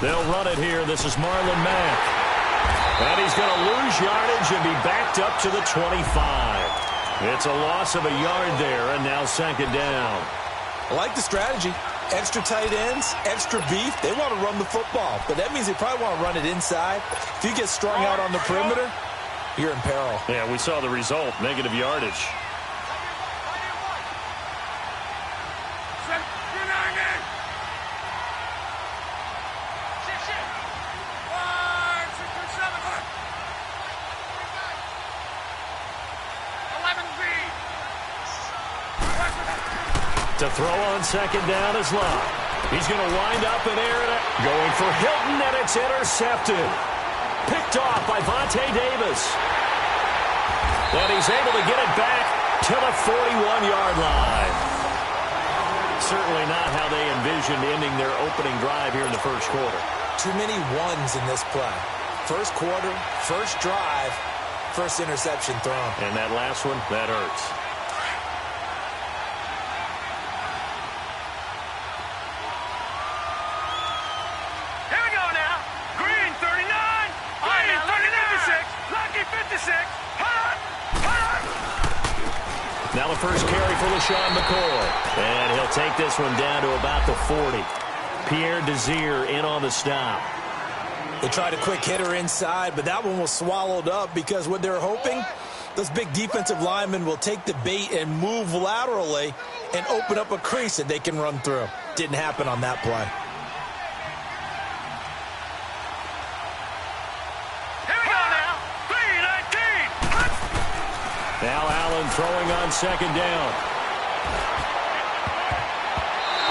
They'll run it here. This is Marlon Mack. And he's going to lose yardage and be backed up to the 25. It's a loss of a yard there, and now second down. I like the strategy. Extra tight ends, extra beef. They want to run the football, but that means they probably want to run it inside. If you get strung out on the perimeter, you're in peril. Yeah, we saw the result, negative yardage. To throw on second down is Love. He's going to wind up and air it. Going for Hilton, and it's intercepted. Picked off by Vontae Davis. And he's able to get it back to the 41-yard line. Certainly not how they envisioned ending their opening drive here in the first quarter. Too many ones in this play. First quarter, first drive, first interception thrown. And that last one, that hurts. Now the first carry for LaShawn McCoy. And he'll take this one down to about the 40. Pierre Desir in on the stop. They tried a quick hitter inside, but that one was swallowed up because what they're hoping, those big defensive linemen will take the bait and move laterally and open up a crease that they can run through. Didn't happen on that play. Now Allen throwing on second down.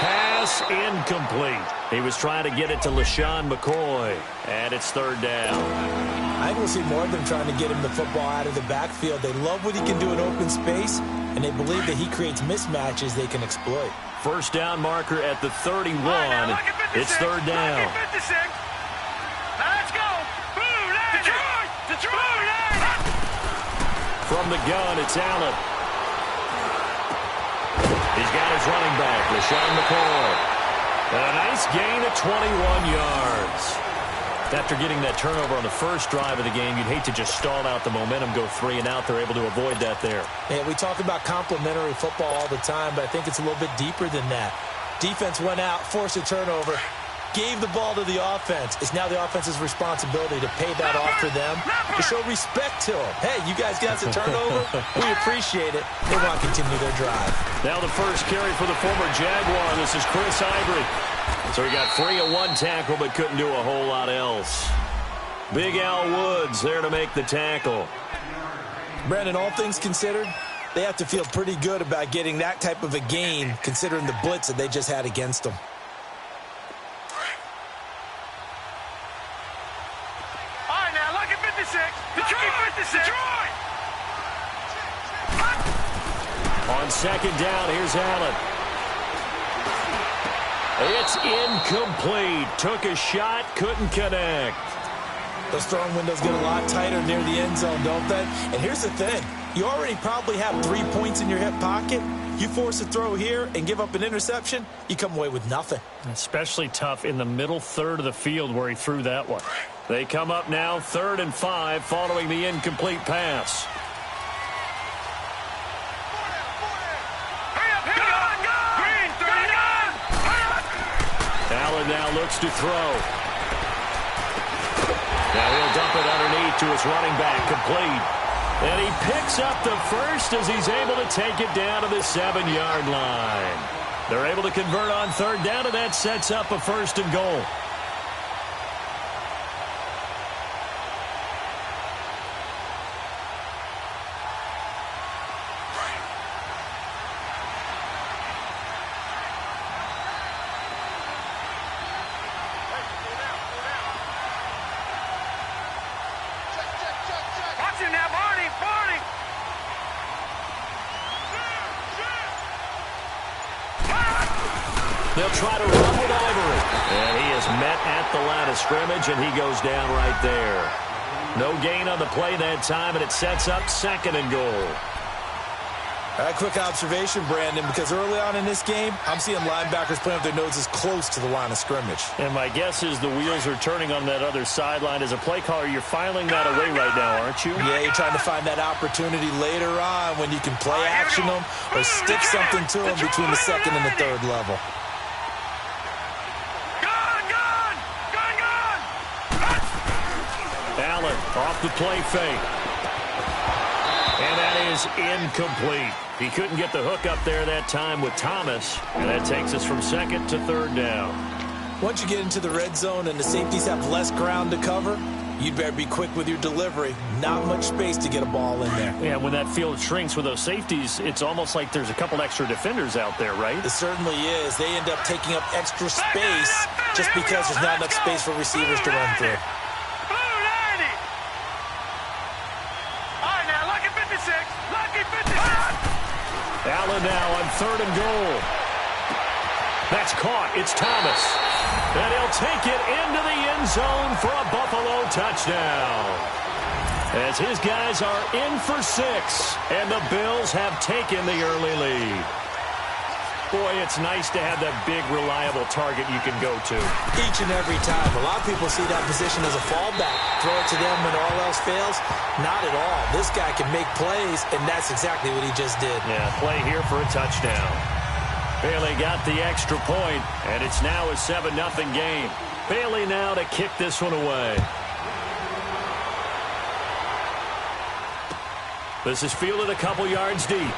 Pass incomplete. He was trying to get it to LaShawn McCoy, and it's third down. I think we'll see more of them trying to get him the football out of the backfield. They love what he can do in open space, and they believe that he creates mismatches they can exploit. First down marker at the 31. It's third down. Let's go. Detroit. From the gun, it's Allen. He's got his running back, LaShawn McCoy. A nice gain of 21 yards. After getting that turnover on the first drive of the game, you'd hate to just stall out the momentum, go 3 and out. They're able to avoid that there. Yeah, we talk about complementary football all the time, but I think it's a little bit deeper than that. Defense went out, forced a turnover, gave the ball to the offense. It's now the offense's responsibility to pay that off to them, to show respect to them. Hey, you guys got the turnover. We appreciate it. They want to continue their drive. Now the first carry for the former Jaguar. This is Chris Ivory. So he got free of one tackle, but couldn't do a whole lot else. Big Al Woods there to make the tackle. Brandon, all things considered, they have to feel pretty good about getting that type of a gain, considering the blitz that they just had against them. Detroit! On second down, here's Allen. It's incomplete. Took a shot, couldn't connect. Those throwing windows get a lot tighter near the end zone, don't they? And here's the thing. You already probably have 3 points in your hip pocket. You force a throw here and give up an interception, you come away with nothing. Especially tough in the middle third of the field where he threw that one. They come up now 3rd and 5 following the incomplete pass. Allen now looks to throw. Now he'll dump it underneath to his running back, complete. And he picks up the first as he's able to take it down to the 7-yard line. They're able to convert on third down, and that sets up a 1st and goal. They'll try to run with Ivory. And he is met at the line of scrimmage, and he goes down right there. No gain on the play that time, and it sets up 2nd and goal. Quick observation, Brandon, because early on in this game, I'm seeing linebackers playing with their noses close to the line of scrimmage. And my guess is the wheels are turning on that other sideline. As a play caller, you're filing that away right now, aren't you? Yeah, you're trying to find that opportunity later on when you can play action them or stick something to them between the second and the third level. Allen off the play fake. And that is incomplete. He couldn't get the hook up there that time with Thomas. And that takes us from second to third down. Once you get into the red zone and the safeties have less ground to cover, you'd better be quick with your delivery. Not much space to get a ball in there. Yeah, when that field shrinks with those safeties, it's almost like there's a couple extra defenders out there, right? It certainly is. They end up taking up extra space just because there's not enough space for receivers to run through. Allen now on third and goal. That's caught. It's Thomas. And he'll take it into the end zone for a Buffalo touchdown. As his guys are in for 6, and the Bills have taken the early lead. Boy, it's nice to have that big, reliable target you can go to. Each and every time. A lot of people see that position as a fallback. Throw it to them when all else fails. Not at all. This guy can make plays, and that's exactly what he just did. Yeah, play here for a touchdown. Bailey got the extra point, and it's now a 7-0 game. Bailey now to kick this one away. This is fielded a couple yards deep.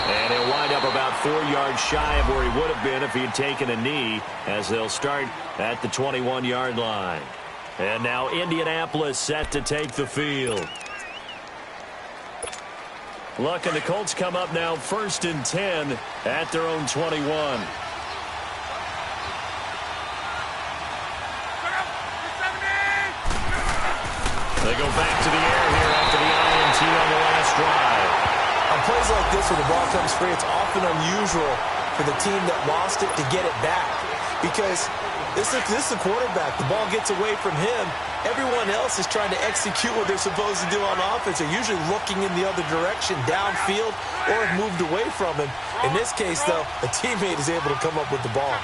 And he'll wind up about 4 yards shy of where he would have been if he had taken a knee, as they'll start at the 21-yard line. And now Indianapolis set to take the field. Luck and the Colts come up now 1st and 10 at their own 21. They go back to the air here after the INT on the last drive. On plays like this where the ball comes free, it's often unusual for the team that lost it to get it back. Because this is the quarterback. The ball gets away from him. Everyone else is trying to execute what they're supposed to do on offense. They're usually looking in the other direction, downfield, or have moved away from him. In this case, though, a teammate is able to come up with the ball.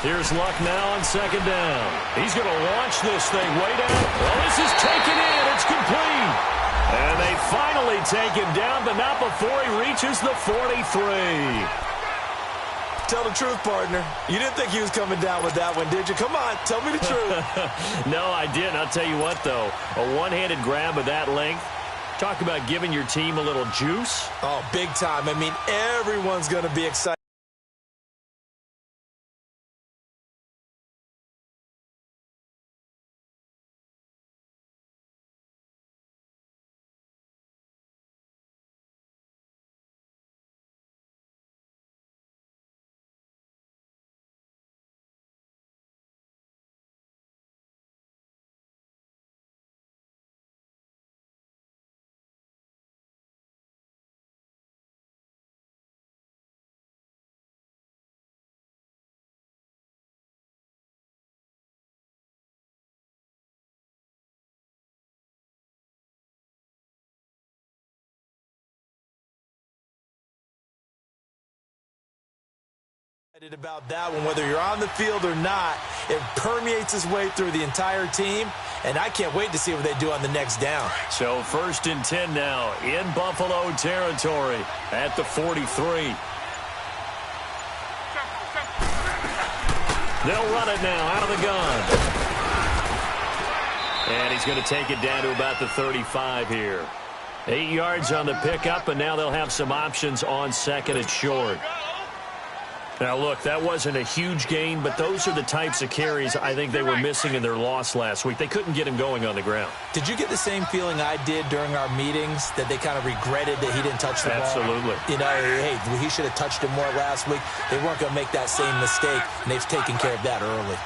Here's Luck now on second down. He's going to launch this thing way down. Well, this is taken in. It's complete. And they finally take him down, but not before he reaches the 43. Tell the truth, partner. You didn't think he was coming down with that one, did you? Come on, tell me the truth. No, I didn't. I'll tell you what, though. A one-handed grab of that length. Talk about giving your team a little juice. Oh, big time. I mean, everyone's going to be excited. About that one, whether you're on the field or not, it permeates its way through the entire team, and I can't wait to see what they do on the next down. So 1st and 10 now in Buffalo territory at the 43. They'll run it now out of the gun. And he's going to take it down to about the 35 here. 8 yards on the pickup, and now they'll have some options on second and short. Now, look, that wasn't a huge gain, but those are the types of carries I think they were missing in their loss last week. They couldn't get him going on the ground. Did you get the same feeling I did during our meetings, that they kind of regretted that he didn't touch the ball? Absolutely. You know, hey, he should have touched it more last week. They weren't going to make that same mistake, and they've taken care of that early.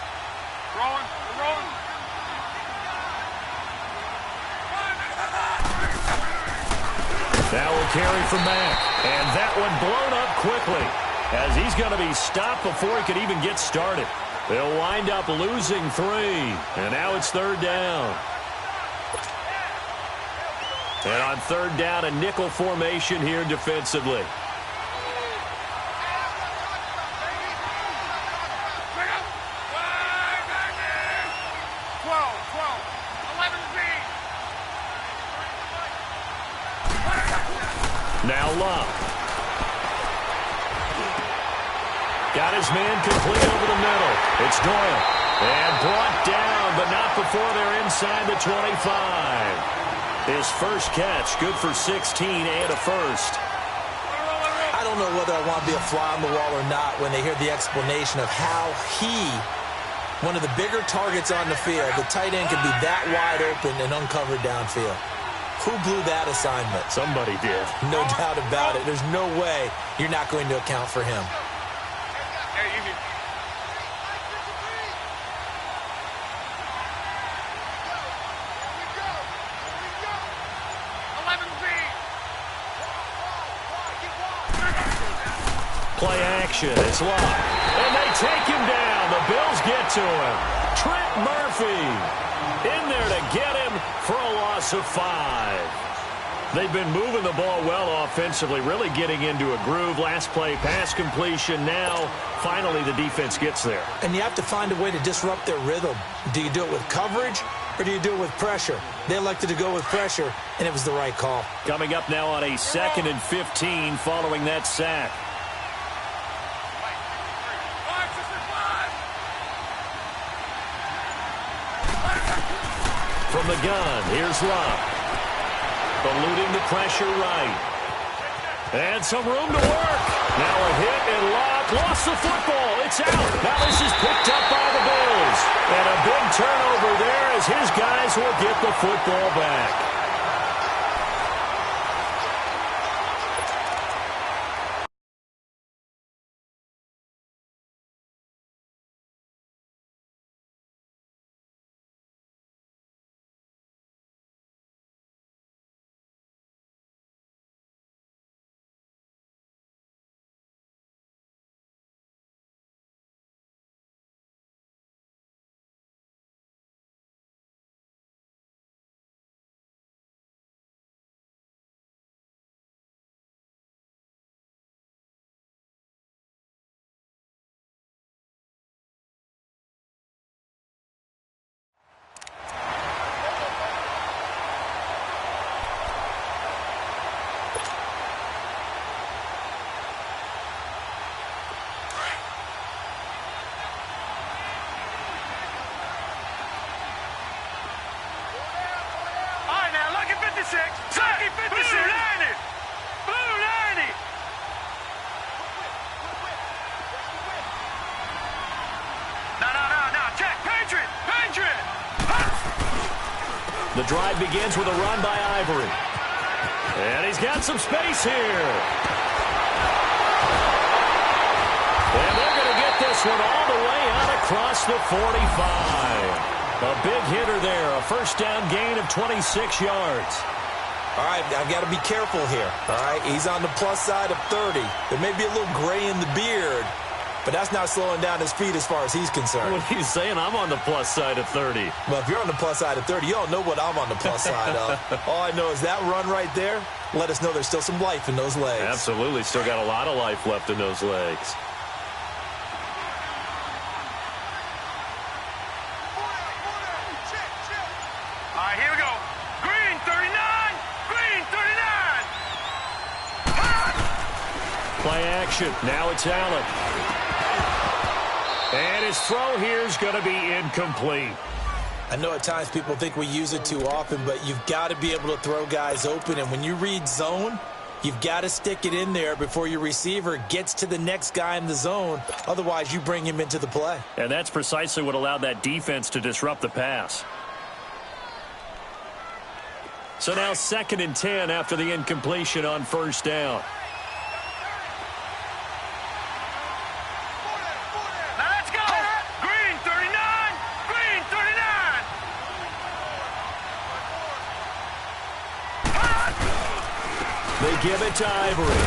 That will carry from Mack, and that one blown up quickly, as he's going to be stopped before he could even get started. They'll wind up losing 3. And now it's 3rd down. And on 3rd down, a nickel formation here defensively. Now Love. Got his man complete over the middle. It's Doyle. And brought down, but not before they're inside the 25. His first catch, good for 16 and a first. I don't know whether I want to be a fly on the wall or not when they hear the explanation of how one of the bigger targets on the field, the tight end can be that wide open and uncovered downfield. Who blew that assignment? Somebody did. No doubt about it. There's no way you're not going to account for him. Play action. It's locked. And they take him down. The Bills get to him. Trent Murphy in there to get him for a loss of 5. They've been moving the ball well offensively, really getting into a groove. Last play, pass completion. Now, finally, the defense gets there. And you have to find a way to disrupt their rhythm. Do you do it with coverage or do you do it with pressure? They elected to go with pressure, and it was the right call. Coming up now on a 2nd and 15 following that sack. From the gun, here's Love. Eluding the pressure right. And some room to work. Now a hit and Love lost the football. It's out. Now this is picked up by the Bills. And a big turnover there as his guys will get the football back. The drive begins with a run by Ivory. And he's got some space here. And they're going to get this one all the way out across the 45. A big hitter there, a first down gain of 26 yards. All right, I've got to be careful here. All right, he's on the plus side of 30. There may be a little gray in the beard, but that's not slowing down his feet as far as he's concerned. What are you saying? I'm on the plus side of 30. Well, if you're on the plus side of 30, you don't know what I'm on the plus side of. All I know is that run right there let us know there's still some life in those legs. Absolutely. Still got a lot of life left in those legs. All right, here we go. Green 39. Green 39. Play action. Now it's Allen. And his throw here is going to be incomplete. I know at times people think we use it too often, but you've got to be able to throw guys open. And when you read zone, you've got to stick it in there before your receiver gets to the next guy in the zone. Otherwise, you bring him into the play. And that's precisely what allowed that defense to disrupt the pass. So now 2nd and 10 after the incompletion on first down. They give it to Ivory.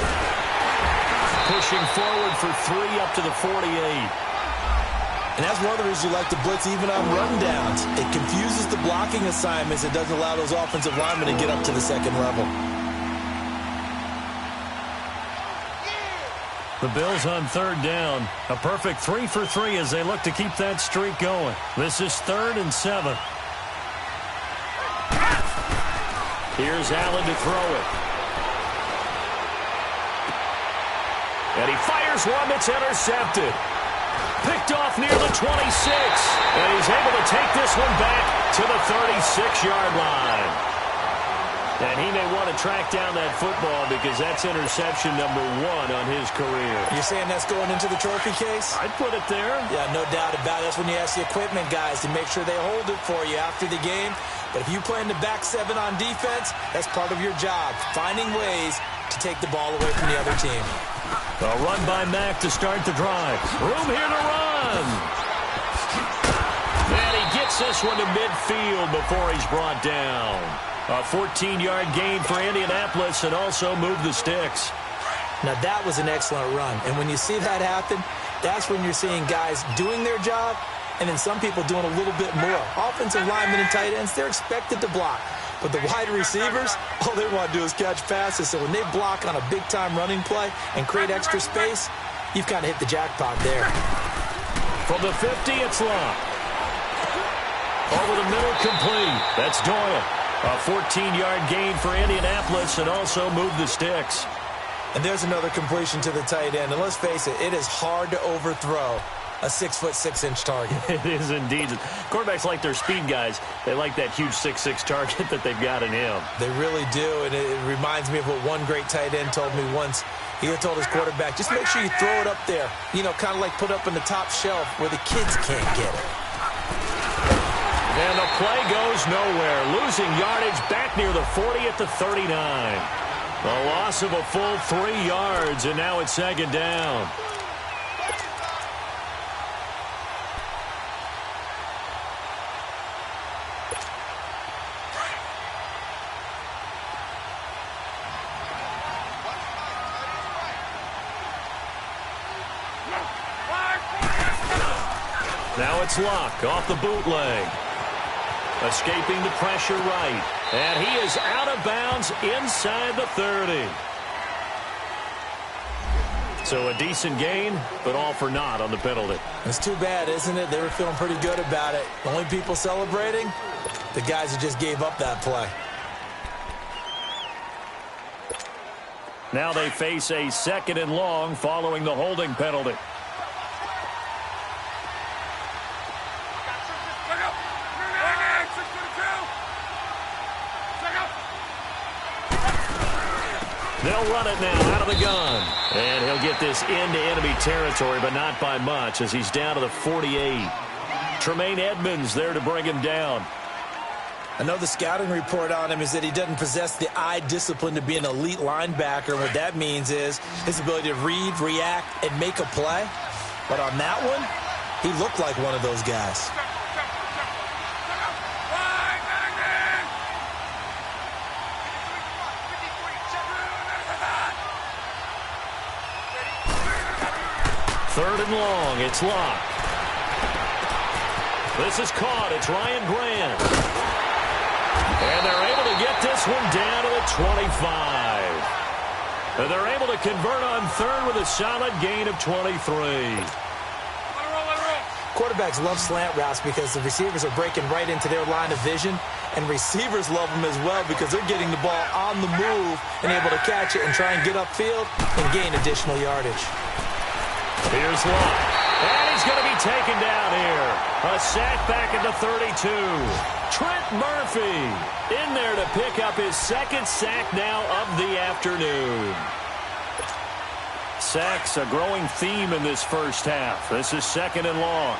Pushing forward for 3 up to the 48. And that's one of the reasons you like to blitz even on rundowns. It confuses the blocking assignments. It doesn't allow those offensive linemen to get up to the second level. The Bills on third down. A perfect 3 for 3 as they look to keep that streak going. This is 3rd and 7. Here's Allen to throw it. And he fires one that's intercepted. Picked off near the 26. And he's able to take this one back to the 36-yard line. And he may want to track down that football because that's interception number 1 on his career. You're saying that's going into the trophy case? I'd put it there. Yeah, no doubt about it. That's when you ask the equipment guys to make sure they hold it for you after the game. But if you play in the back 7 on defense, that's part of your job, finding ways to take the ball away from the other team. A run by Mack to start the drive. Room here to run. And he gets this one to midfield before he's brought down. A 14-yard gain for Indianapolis and also move the sticks. Now, that was an excellent run. And when you see that happen, that's when you're seeing guys doing their job and then some people doing a little bit more. Offensive linemen and tight ends, they're expected to block. But the wide receivers, all they want to do is catch passes. So when they block on a big-time running play and create extra space, you've kind of hit the jackpot there. From the 50, it's Locke. Over the middle, complete. That's Doyle. A 14-yard gain for Indianapolis and also move the sticks. And there's another completion to the tight end. And let's face it, it is hard to overthrow a 6'6" target. It is indeed. Quarterbacks like their speed guys. They like that huge 6'6" target that they've got in him. They really do. And it reminds me of what one great tight end told me once. He had told his quarterback, just make sure you throw it up there. You know, kind of like put up in the top shelf where the kids can't get it. And the play goes nowhere. Losing yardage back near the 40 at the 39. A loss of a full 3 yards, and now it's 2nd down. Now it's Locke off the bootleg. Escaping the pressure right. And he is out of bounds inside the 30. So a decent gain, but all for naught on the penalty. It's too bad, isn't it? They were feeling pretty good about it. The only people celebrating, the guys who just gave up that play. Now they face a 2nd and long following the holding penalty. They'll run it now out of the gun. And he'll get this into enemy territory, but not by much as he's down to the 48. Tremaine Edmonds there to bring him down. I know the scouting report on him is that he doesn't possess the eye discipline to be an elite linebacker. What that means is his ability to read, react, and make a play. But on that one, he looked like one of those guys. Third and long, it's Locke. This is caught, it's Ryan Grant. And they're able to get this one down to the 25. And they're able to convert on third with a solid gain of 23. Quarterbacks love slant routes because the receivers are breaking right into their line of vision. And receivers love them as well because they're getting the ball on the move and able to catch it and try and get upfield and gain additional yardage. Here's Locke. And he's going to be taken down here. A sack back at the 32. Trent Murphy in there to pick up his 2nd sack now of the afternoon. Sacks a growing theme in this first half. This is 2nd and long.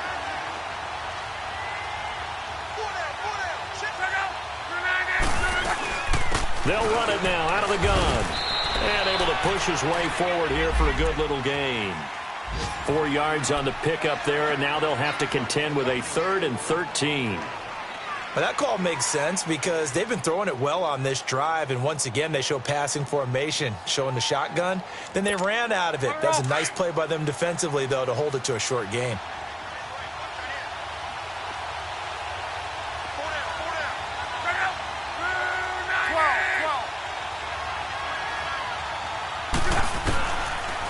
They'll run it now out of the gun. And able to push his way forward here for a good little gain. 4 yards on the pickup there, and now they'll have to contend with a 3rd and 13. Well, that call makes sense because they've been throwing it well on this drive, and once again they show passing formation, showing the shotgun. Then they ran out of it. That was a nice play by them defensively, though, to hold it to a short gain.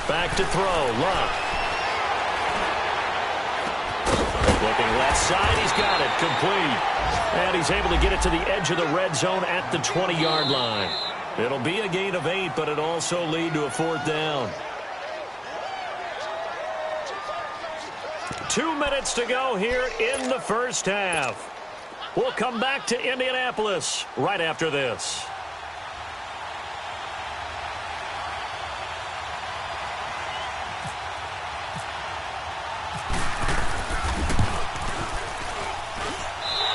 Back to throw. Luck. Looking left side. He's got it. Complete. And he's able to get it to the edge of the red zone at the 20-yard line. It'll be a gain of 8, but it'll also lead to a 4th down. 2 minutes to go here in the first half. We'll come back to Indianapolis right after this.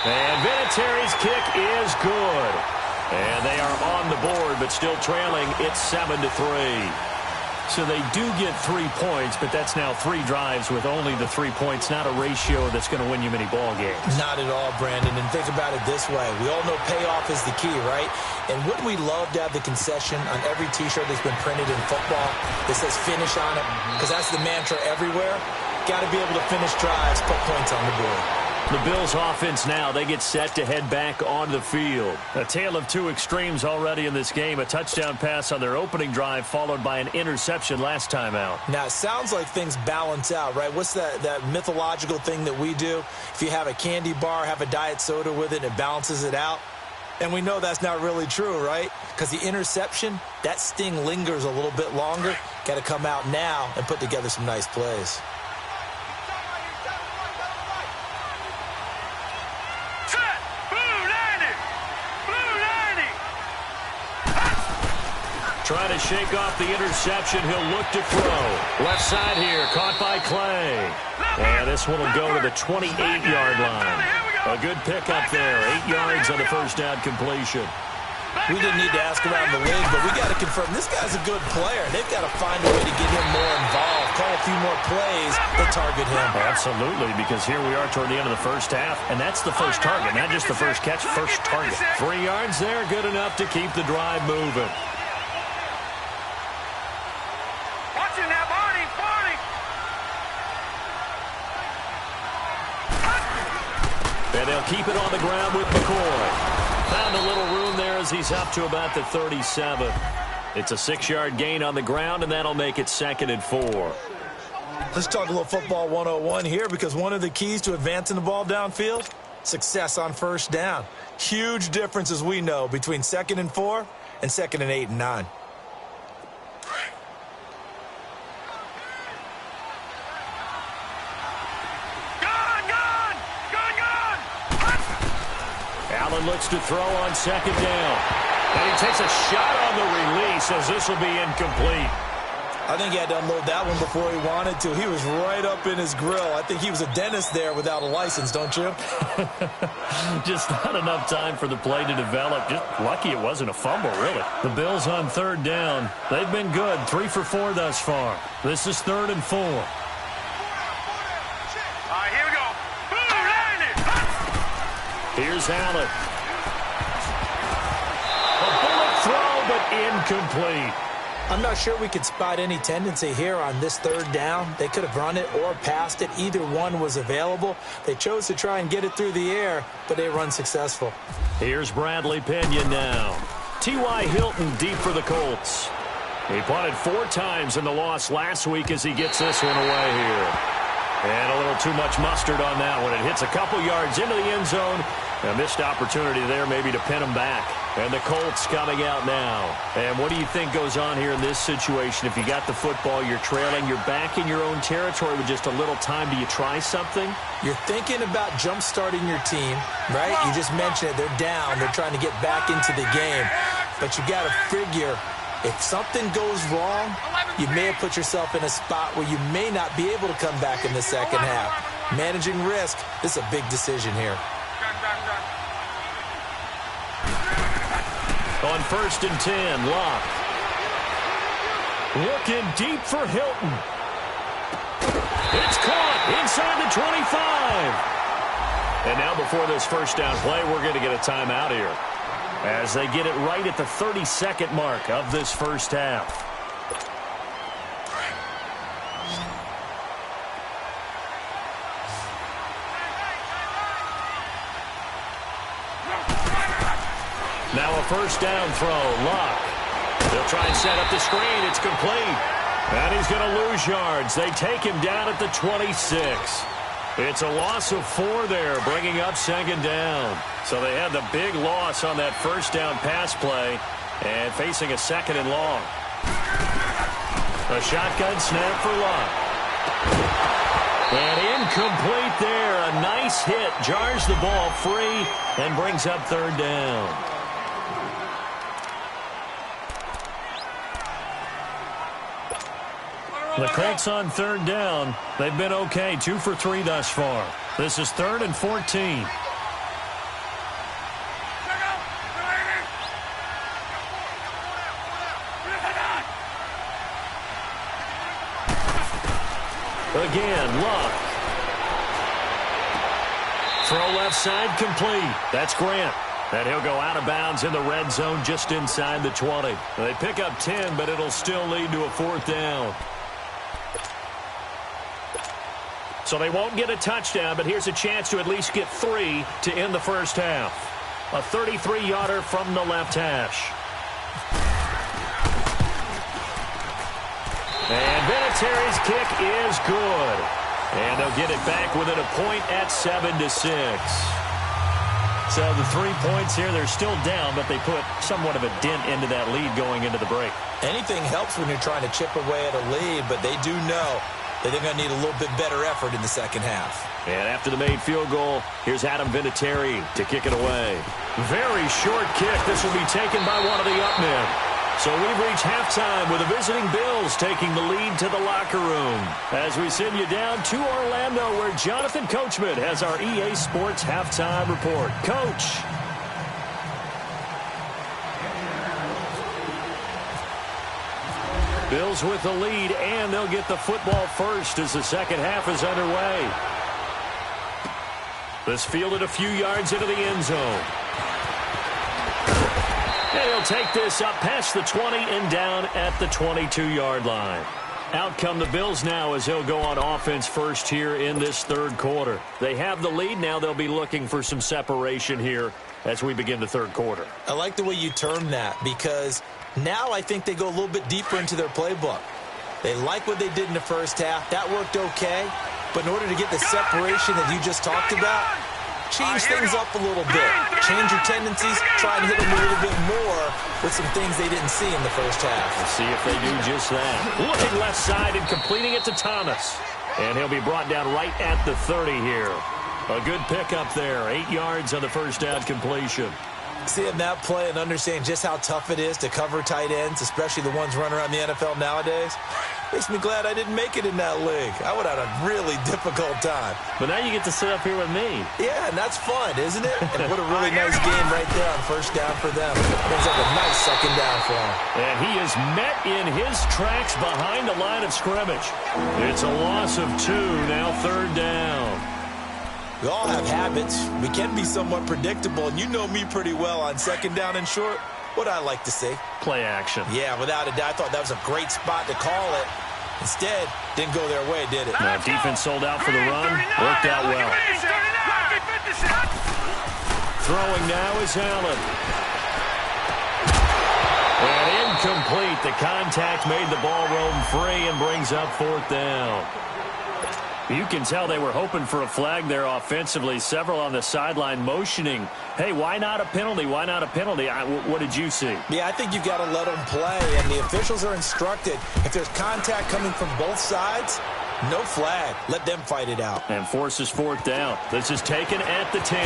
And Vinatieri's kick is good. And they are on the board, but still trailing. It's 7-3. So they do get 3 points, but that's now 3 drives with only the 3 points, not a ratio that's going to win you many ball games. Not at all, Brandon. And think about it this way. We all know payoff is the key, right? And wouldn't we love to have the concession on every T-shirt that's been printed in football that says finish on it? Because that's the mantra everywhere. Got to be able to finish drives, put points on the board. The Bills offense now, they get set to head back onto the field. A tale of 2 extremes already in this game. A touchdown pass on their opening drive followed by an interception last time out. Now, it sounds like things balance out, right? What's that mythological thing that we do? If you have a candy bar, have a diet soda with it, it balances it out. And we know that's not really true, right? Because the interception, that sting lingers a little bit longer. Got to come out now and put together some nice plays. Trying to shake off the interception. He'll look to throw. Left side here, caught by Clay. And this one will go to the 28-yard line. A good pickup there. 8 yards on the first down completion. We didn't need to ask around the league, but we got to confirm this guy's a good player. They've got to find a way to get him more involved, call a few more plays that target him. Absolutely, because here we are toward the end of the first half, and that's the first target, not just the first catch, first target. 3 yards there, good enough to keep the drive moving. And they'll keep it on the ground with McCoy. Found a little room there as he's up to about the 37. It's a 6-yard gain on the ground, and that'll make it 2nd and 4. Let's talk a little football 101 here, because one of the keys to advancing the ball downfield, success on first down. Huge difference, as we know, between 2nd and 4 and 2nd and 8 and 9. Allen looks to throw on 2nd down. And he takes a shot on the release as this will be incomplete. I think he had to unload that one before he wanted to. He was right up in his grill. I think he was a dentist there without a license, don't you? Just not enough time for the play to develop. Just lucky it wasn't a fumble, really. The Bills on 3rd down. They've been good. 3 for 4 thus far. This is 3rd and 4. Here we go. Here's Allen. A bullet throw, but incomplete. I'm not sure we could spot any tendency here on this 3rd down. They could have run it or passed it. Either one was available. They chose to try and get it through the air, but they were unsuccessful. Here's Bradley Pinion now. T.Y. Hilton deep for the Colts. He punted 4 times in the loss last week as he gets this one away here. And a little too much mustard on that one. It hits a couple yards into the end zone. A missed opportunity there maybe to pin him back. And the Colts coming out now. And what do you think goes on here in this situation? If you got the football, you're trailing, you're back in your own territory with just a little time. Do you try something? You're thinking about jump-starting your team, right? You just mentioned it. They're down. They're trying to get back into the game. But you got to figure, if something goes wrong, you may have put yourself in a spot where you may not be able to come back in the second half. Managing risk, this is a big decision here. On 1st and 10, Locke. Looking deep for Hilton. It's caught inside the 25. And now before this first down play, we're going to get a timeout here, as they get it right at the 32nd mark of this first half. Now a first down throw. Locke. They'll try and set up the screen. It's complete. And he's going to lose yards. They take him down at the 26. It's a loss of 4 there, bringing up second down. So they had the big loss on that first down pass play and facing a second and long. A shotgun snap for Lott. And incomplete there. A nice hit. Jars the ball free and brings up third down. The Colts on third down. They've been okay. 2 for 3 thus far. This is 3rd and 14. Again, Luck. Throw left side complete. That's Grant. And he'll go out of bounds in the red zone just inside the 20. They pick up 10, but it'll still lead to a 4th down. So they won't get a touchdown, but here's a chance to at least get 3 to end the first half. A 33-yarder from the left hash. And Vinatieri's kick is good. And they'll get it back within a point at 7-6. So the 3 points here, they're still down, but they put somewhat of a dent into that lead going into the break. Anything helps when you're trying to chip away at a lead, but they do know that they're going to need a little bit better effort in the second half. And after the made field goal, here's Adam Vinatieri to kick it away. Very short kick. This will be taken by one of the up men. So we've reached halftime with the visiting Bills taking the lead to the locker room. As we send you down to Orlando, where Jonathan Coachman has our EA Sports halftime report. Coach. Bills with the lead, and they'll get the football first as the second half is underway. This fielded a few yards into the end zone. And he'll take this up past the 20 and down at the 22-yard line. Out come the Bills now as they'll go on offense first here in this third quarter. They have the lead. Now they'll be looking for some separation here as we begin the third quarter. I like the way you term that, because now I think they go a little bit deeper into their playbook. They like what they did in the first half. That worked okay. But in order to get the separation that you just talked about, change things up a little bit. Change your tendencies. Try and hit them a little bit more with some things they didn't see in the first half. Let's see if they do just that. Looking left side and completing it to Thomas. And he'll be brought down right at the 30 here. A good pickup there. 8 yards on the first down completion. Seeing that play and understanding just how tough it is to cover tight ends, especially the ones running around the NFL nowadays, makes me glad I didn't make it in that league. I would have had a really difficult time. But now you get to sit up here with me. Yeah, and that's fun, isn't it? And what a really nice game right there on first down for them. Brings up a nice second down for him. And he is met in his tracks behind the line of scrimmage. It's a loss of 2, now third down. We all have habits. We can be somewhat predictable, and you know me pretty well on second down and short. What I like to see. Play action. Yeah, without a doubt. I thought that was a great spot to call it. Instead, didn't go their way, did it? Now, defense sold out for the run. Worked out well. Throwing now is Allen. And incomplete. The contact made the ball roam free and brings up fourth down. You can tell they were hoping for a flag there offensively. Several on the sideline motioning, hey, why not a penalty? Why not a penalty? What did you see? Yeah, I think you've got to let them play, and the officials are instructed. If there's contact coming from both sides, no flag. Let them fight it out. And forces fourth down. This is taken at the 10.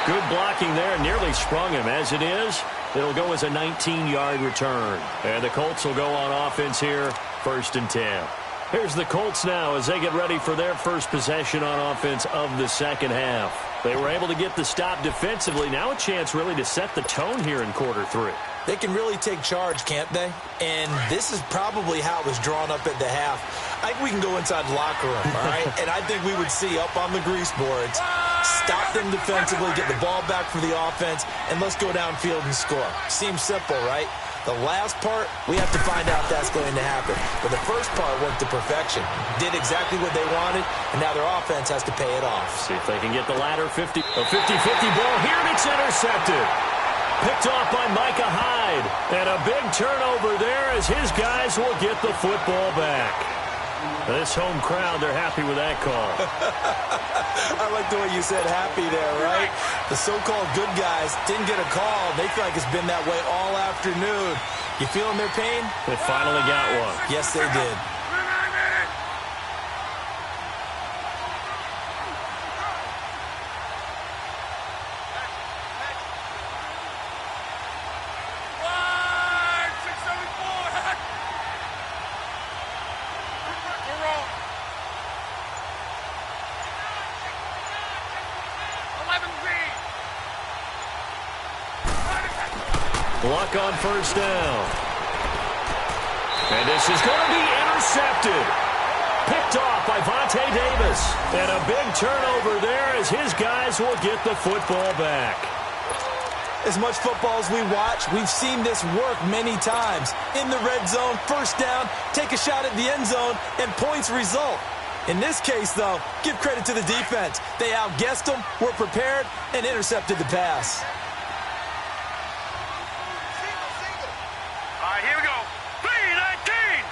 Good blocking there. Nearly sprung him. As it is, it'll go as a 19-yard return. And the Colts will go on offense here. 1st and 10. Here's the Colts now as they get ready for their first possession on offense of the second half. They were able to get the stop defensively. Now a chance really to set the tone here in quarter 3. They can really take charge, can't they? And this is probably how it was drawn up at the half. I think we can go inside the locker room, all right? And I think we would see up on the grease boards, stop them defensively, get the ball back for the offense, and let's go downfield and score. Seems simple, right? The last part, we have to find out if that's going to happen. But the first part worked to perfection. Did exactly what they wanted, and now their offense has to pay it off. See if they can get the latter 50. A 50-50 ball here, and it's intercepted. Picked off by Micah Hyde. And a big turnover there as his guys will get the football back. This home crowd, they're happy with that call. I like the way you said happy there, right? The so-called good guys didn't get a call. They feel like it's been that way all afternoon. You feeling their pain? They finally got one. Yes, they did. Luck on first down. And this is going to be intercepted. Picked off by Vontae Davis. And a big turnover there as his guys will get the football back. As much football as we watch, we've seen this work many times. In the red zone, first down, take a shot at the end zone, and points result. In this case, though, give credit to the defense. They outguessed them, were prepared, and intercepted the pass. Here we go. 3-19.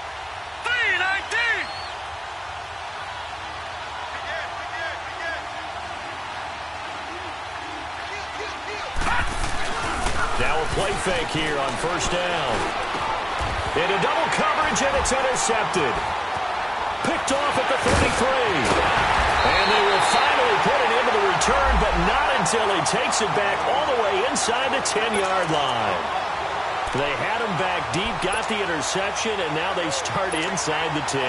3-19. Now a play fake here on first down. Into double coverage, and it's intercepted. Picked off at the 33. And they will finally put it into the return, but not until he takes it back all the way inside the 10-yard line. They had him back deep, got the interception, and now they start inside the 10.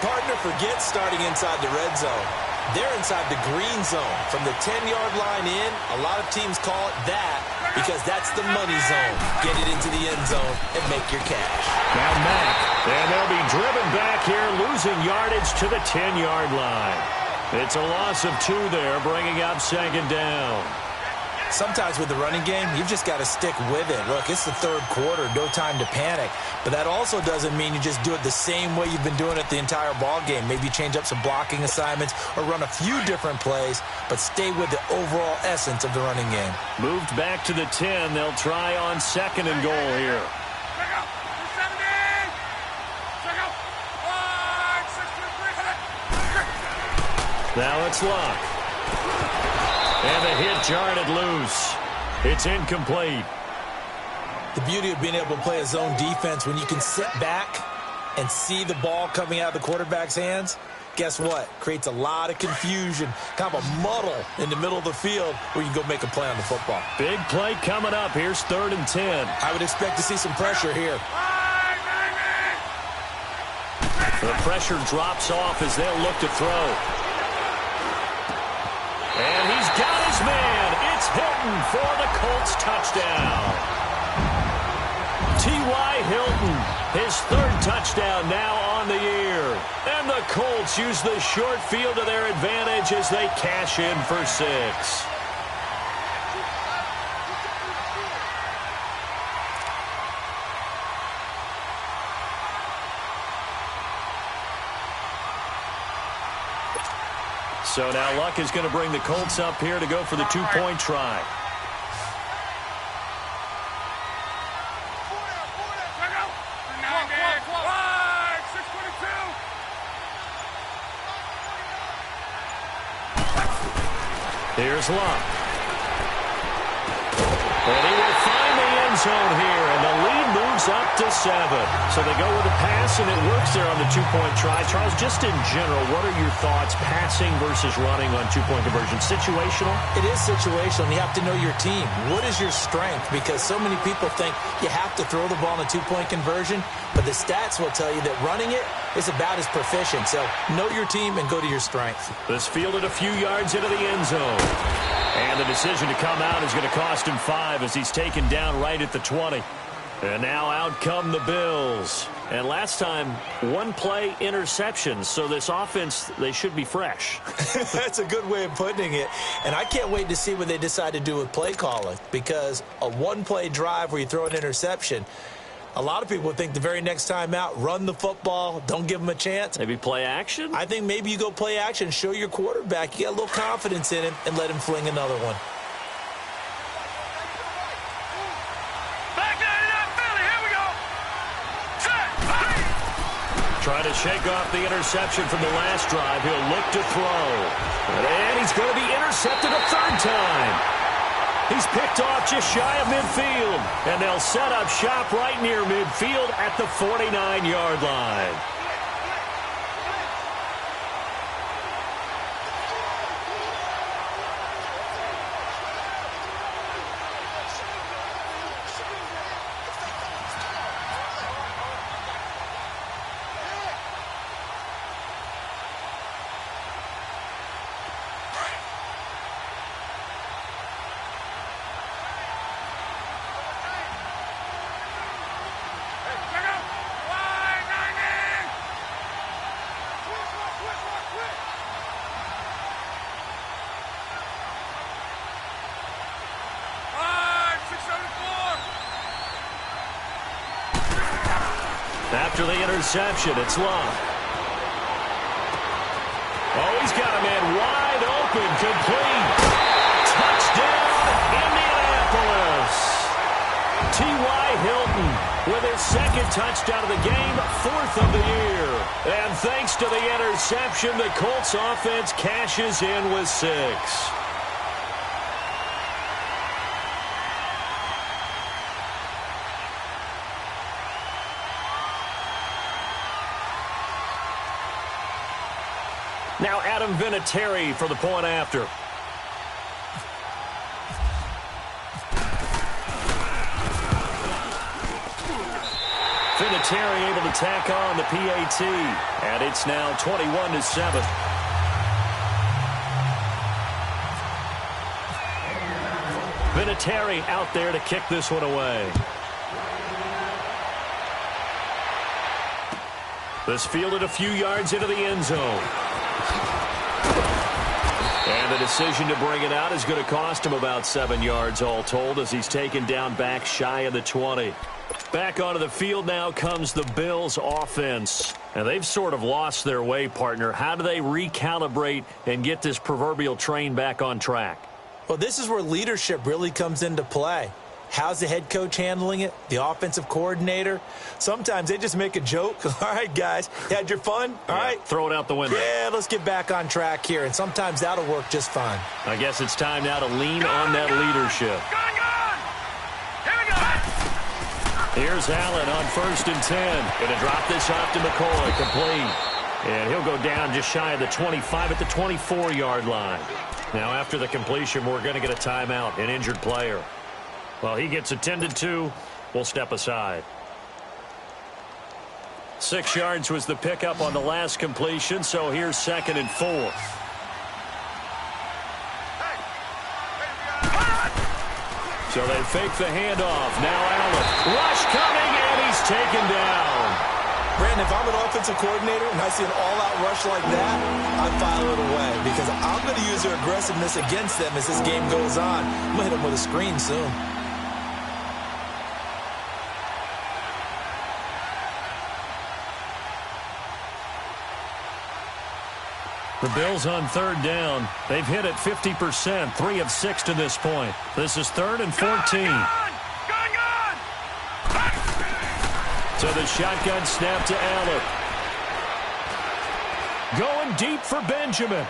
Partner forgets starting inside the red zone. They're inside the green zone. From the 10-yard line in, a lot of teams call it that because that's the money zone. Get it into the end zone and make your cash. Now Mack, and they'll be driven back here, losing yardage to the 10-yard line. It's a loss of 2 there, bringing up second down. Sometimes with the running game, you've just got to stick with it. Look, it's the third quarter, no time to panic. But that also doesn't mean you just do it the same way you've been doing it the entire ball game. Maybe change up some blocking assignments or run a few different plays, but stay with the overall essence of the running game. Moved back to the 10. They'll try on second and goal here. Now it's Luck. And the hit jarred it loose. It's incomplete. The beauty of being able to play a zone defense when you can sit back and see the ball coming out of the quarterback's hands, guess what? Creates a lot of confusion, kind of a muddle in the middle of the field where you can go make a play on the football. Big play coming up. Here's 3rd and 10. I would expect to see some pressure here. The pressure drops off as they'll look to throw. And he's got his man. It's Hilton for the Colts touchdown. T.Y. Hilton, his 3rd touchdown now on the year. And the Colts use the short field to their advantage as they cash in for 6. So now Luck is going to bring the Colts up here to go for the 2-point try. Here's Luck. And he will find the end zone here, and the lead moves up to 7. So they go with a pass, and it works there on the 2-point try. Charles, just in general, what are your thoughts passing versus running on 2-point conversion? Situational? It is situational, and you have to know your team. What is your strength? Because so many people think you have to throw the ball in a 2-point conversion, but the stats will tell you that running it is about as proficient. So know your team and go to your strength. This fielded a few yards into the end zone. And the decision to come out is going to cost him 5 as he's taken down right at the 20. And now out come the Bills. And last time, 1-play interceptions. So this offense, they should be fresh. That's a good way of putting it. And I can't wait to see what they decide to do with play calling. Because a 1-play drive where you throw an interception, a lot of people think the very next time out, run the football, don't give them a chance. Maybe play action? I think maybe you go play action, show your quarterback, you got a little confidence in him, and let him fling another one. Trying to shake off the interception from the last drive. He'll look to throw. And he's going to be intercepted a third time. He's picked off just shy of midfield. And they'll set up shop right near midfield at the 49-yard line. After the interception, it's Love. Oh, he's got a man wide open, complete. Touchdown, Indianapolis. T.Y. Hilton with his second touchdown of the game, fourth of the year. And thanks to the interception, the Colts offense cashes in with 6. Now Adam Vinatieri for the point after. Vinatieri able to tack on the PAT. And it's now 21-7. Vinatieri out there to kick this one away. This fielded a few yards into the end zone. And the decision to bring it out is going to cost him about 7 yards all told as he's taken down back shy of the 20. Back onto the field now comes the Bills offense. And they've sort of lost their way, partner. How do they recalibrate and get this proverbial train back on track? Well, this is where leadership really comes into play. How's the head coach handling it? The offensive coordinator? Sometimes they just make a joke. All right, guys, you had your fun? All right. Throw it out the window. Yeah, let's get back on track here. And sometimes that'll work just fine. I guess it's time now to lean on that leadership. Here we go. Here's Allen on 1st and 10. Going to drop this off to McCoy. Complete. And he'll go down just shy of the 25 at the 24-yard line. Now, after the completion, we're going to get a timeout, an injured player. Well, he gets attended to. We'll step aside. 6 yards was the pickup on the last completion, so here's 2nd and 4. So they fake the handoff. Now Allen. Rush coming, and he's taken down. Brandon, if I'm an offensive coordinator and I see an all-out rush like that, I file it away because I'm going to use their aggressiveness against them as this game goes on. I'm going to hit them with a screen soon. The Bills on 3rd down. They've hit it 50%, 3 of 6 to this point. This is 3rd and 14. So the shotgun snap to Allen. Going deep for Benjamin.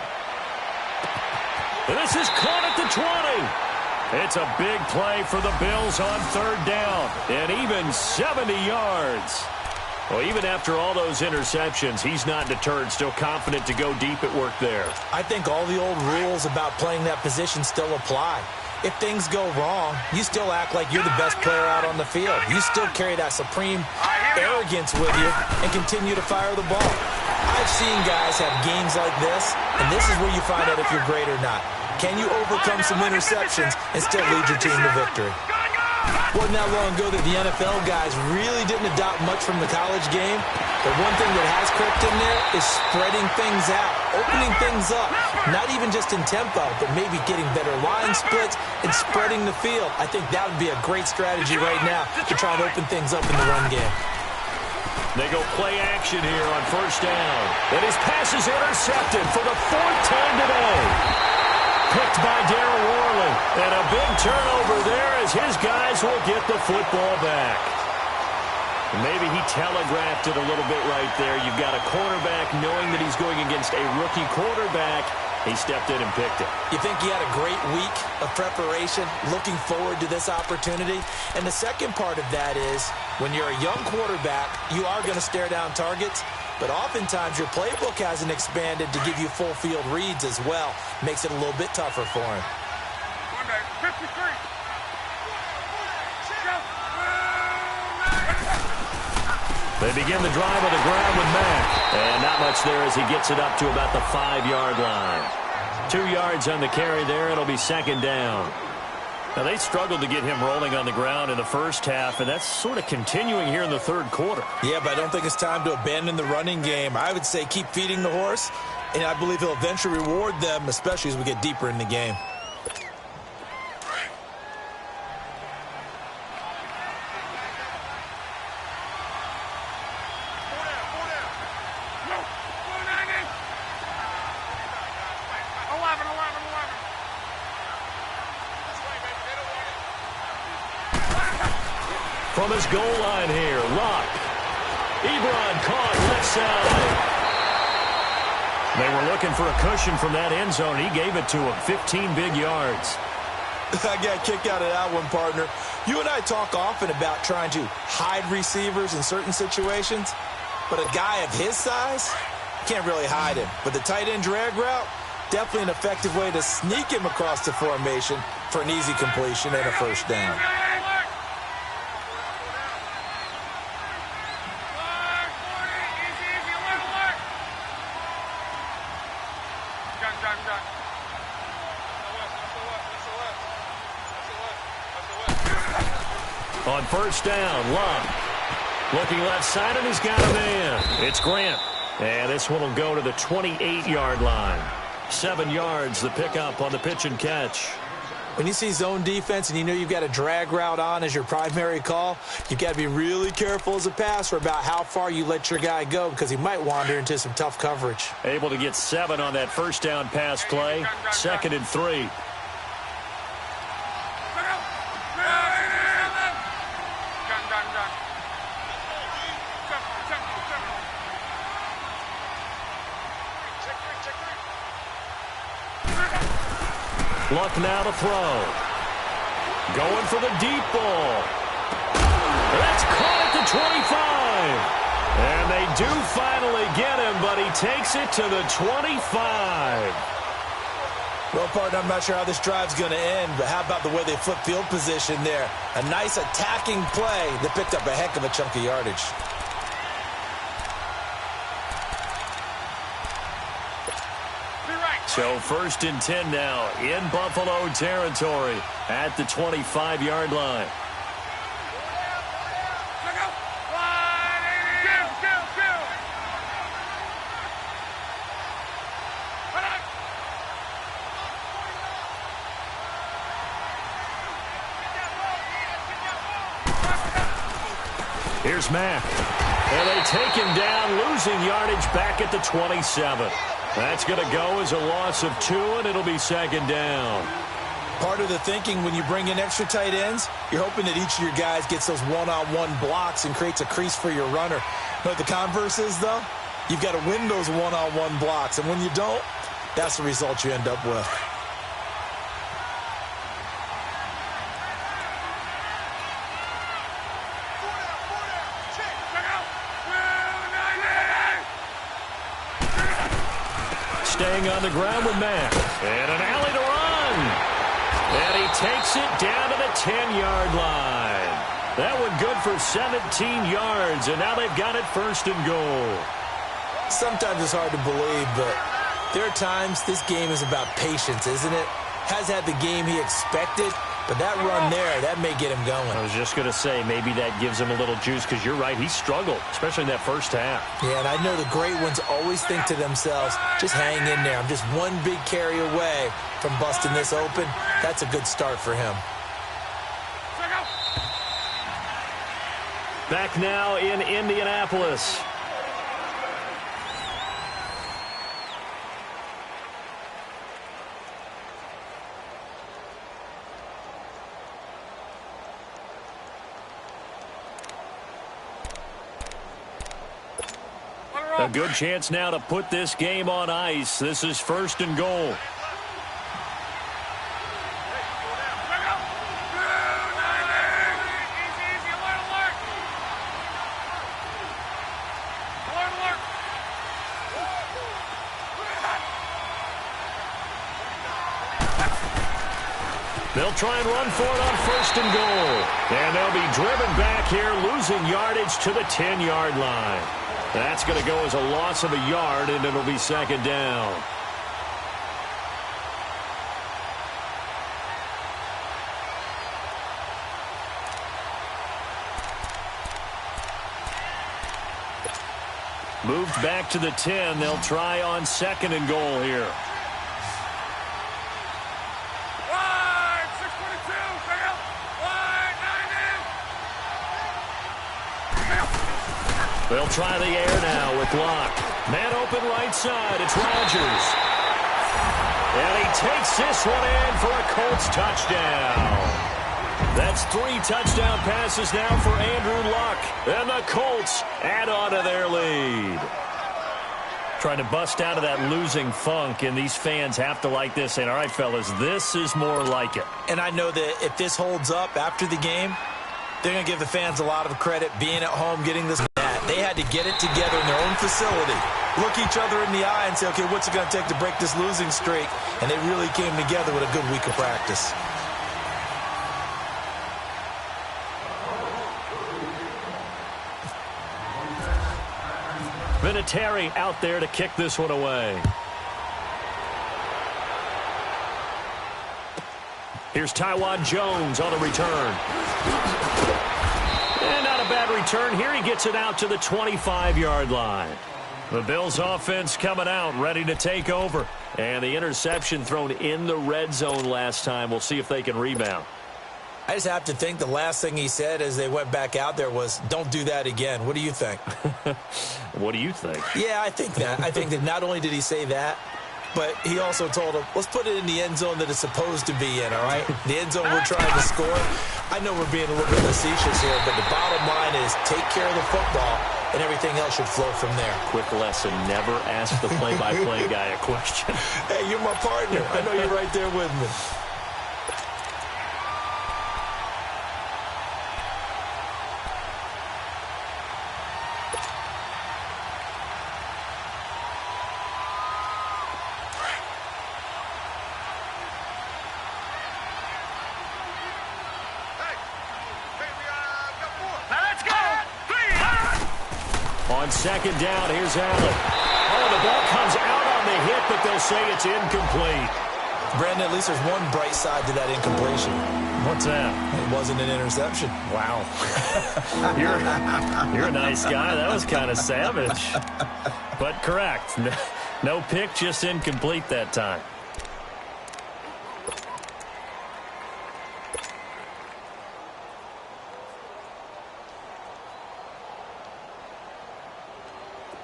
This is caught at the 20. It's a big play for the Bills on 3rd down. And even 70 yards. Well, even after all those interceptions, he's not deterred, still confident to go deep at work there. I think all the old rules about playing that position still apply. If things go wrong, you still act like you're the best player out on the field. You still carry that supreme arrogance with you and continue to fire the ball. I've seen guys have games like this, and this is where you find out if you're great or not. Can you overcome some interceptions and still lead your team to victory? Wasn't that long ago that the NFL guys really didn't adopt much from the college game, but one thing that has crept in there is spreading things out, opening things up, not even just in tempo, but maybe getting better line splits and spreading the field. I think that would be a great strategy right now to try and open things up in the run game. They go play action here on 1st down. And his pass is intercepted for the 4th time today. Picked by Darryl Worley. And a big turnover there as his guys will get the football back. Maybe he telegraphed it a little bit right there. You've got a cornerback knowing that he's going against a rookie quarterback. He stepped in and picked it. You think he had a great week of preparation, looking forward to this opportunity? And the second part of that is, when you're a young quarterback, you are going to stare down targets, but oftentimes your playbook hasn't expanded to give you full field reads as well. Makes it a little bit tougher for him. 53. They begin the drive on the ground with Mack. And not much there as he gets it up to about the 5-yard line. 2 yards on the carry there. It'll be second down. Now, they struggled to get him rolling on the ground in the first half, and that's sort of continuing here in the third quarter. Yeah, but I don't think it's time to abandon the running game. I would say keep feeding the horse, and I believe he'll eventually reward them, especially as we get deeper in the game. From his goal line here, Locke. Ebron caught left side. They were looking for a cushion from that end zone. He gave it to him, 15 big yards. I got a kick out of that one, partner. You and I talk often about trying to hide receivers in certain situations, but a guy of his size can't really hide him. But the tight end drag route, definitely an effective way to sneak him across the formation for an easy completion and a first down. On first down, Love. Looking left side, and he's got a man. It's Grant. And this one will go to the 28-yard line. 7 yards, the pickup on the pitch and catch. When you see zone defense and you know you've got a drag route on as your primary call, you've got to be really careful as a passer about how far you let your guy go because he might wander into some tough coverage. Able to get 7 on that first down pass play. 2nd and 3. Luck now to throw. Going for the deep ball. That's caught at the 25. And they do finally get him, but he takes it to the 25. Well, partner, I'm not sure how this drive's going to end, but how about the way they flip field position there? A nice attacking play that picked up a heck of a chunk of yardage. So 1st and 10 now in Buffalo territory at the 25-yard line. Here's Mack. And they take him down, losing yardage back at the 27. That's going to go as a loss of 2, and it'll be 2nd down. Part of the thinking when you bring in extra tight ends, you're hoping that each of your guys gets those one-on-one blocks and creates a crease for your runner. But the converse is, though, you've got to win those one-on-one blocks. And when you don't, that's the result you end up with. Staying on the ground with Mack. And an alley to run. And he takes it down to the 10-yard line. That one good for 17 yards, and now they've got it 1st and goal. Sometimes it's hard to believe, but there are times this game is about patience, isn't it? Has had the game he expected, but that run there, that may get him going. I was just going to say, maybe that gives him a little juice, because you're right, he struggled, especially in that first half. Yeah, and I know the great ones always think to themselves, just hang in there. I'm just one big carry away from busting this open. That's a good start for him. Back now in Indianapolis. A good chance now to put this game on ice. This is 1st and goal. They'll try and run for it on 1st and goal. And they'll be driven back here, losing yardage to the 10-yard line. That's going to go as a loss of a yard, and it'll be 2nd down. Moved back to the 10. They'll try on 2nd and goal here. They'll try the air now with Locke. Man open right side. It's Rodgers. And he takes this one in for a Colts touchdown. That's 3 touchdown passes now for Andrew Luck. And the Colts add on to their lead. Trying to bust out of that losing funk, and these fans have to like this. And all right, fellas, this is more like it. And I know that if this holds up after the game, they're going to give the fans a lot of credit being at home, getting this. They had to get it together in their own facility, look each other in the eye and say, okay, what's it going to take to break this losing streak? And they really came together with a good week of practice. Vinatieri out there to kick this one away. Here's Taiwan Jones on the return. And not a bad return here. He gets it out to the 25-yard line. The Bills offense coming out, ready to take over. And the interception thrown in the red zone last time. We'll see if they can rebound. I just have to think the last thing he said as they went back out there was, don't do that again. What do you think? What do you think? Yeah, I think that. I think that not only did he say that, but he also told him, let's put it in the end zone that it's supposed to be in, all right? The end zone we're trying to score. I know we're being a little bit facetious here, but the bottom line is take care of the football, and everything else should flow from there. Quick lesson, never ask the play-by-play guy a question. Hey, you're my partner. I know you're right there with me. On 2nd down, here's Allen. Oh, the ball comes out on the hit, but they'll say it's incomplete. Brandon, at least there's one bright side to that incompletion. What's that? It wasn't an interception. Wow. You're a nice guy. That was kind of savage. But correct. No pick, just incomplete that time.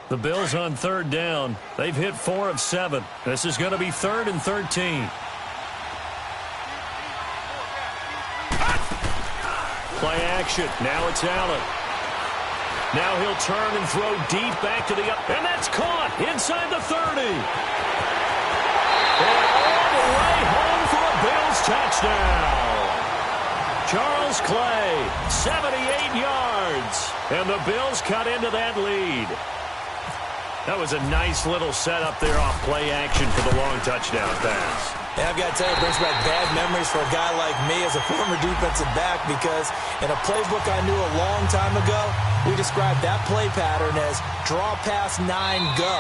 The Bills on 3rd down. They've hit 4 of 7. This is going to be 3rd and 13. Play action. Now it's Allen. Now he'll turn and throw deep back to the up. And that's caught inside the 30. And all the way home for a Bills touchdown. Charles Clay, 78 yards. And the Bills cut into that lead. That was a nice little setup there off play action for the long touchdown pass. Yeah, I've got to tell you, it brings back bad memories for a guy like me as a former defensive back, because in a playbook I knew a long time ago, we described that play pattern as draw pass 9 go,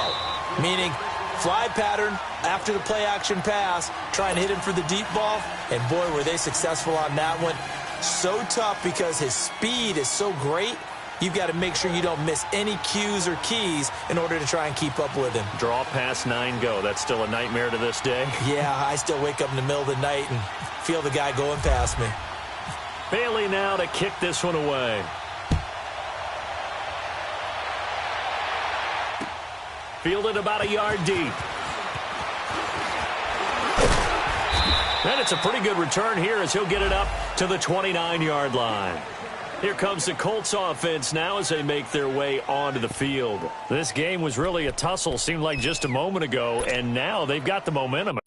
meaning fly pattern after the play action pass, try and hit him for the deep ball, and boy, were they successful on that one. So tough because his speed is so great. You've got to make sure you don't miss any cues or keys in order to try and keep up with him. Draw pass 9 go. That's still a nightmare to this day. Yeah, I still wake up in the middle of the night and feel the guy going past me. Bailey now to kick this one away. Fielded about a yard deep. And it's a pretty good return here as he'll get it up to the 29-yard line. Here comes the Colts offense now as they make their way onto the field. This game was really a tussle, seemed like just a moment ago, and now they've got the momentum.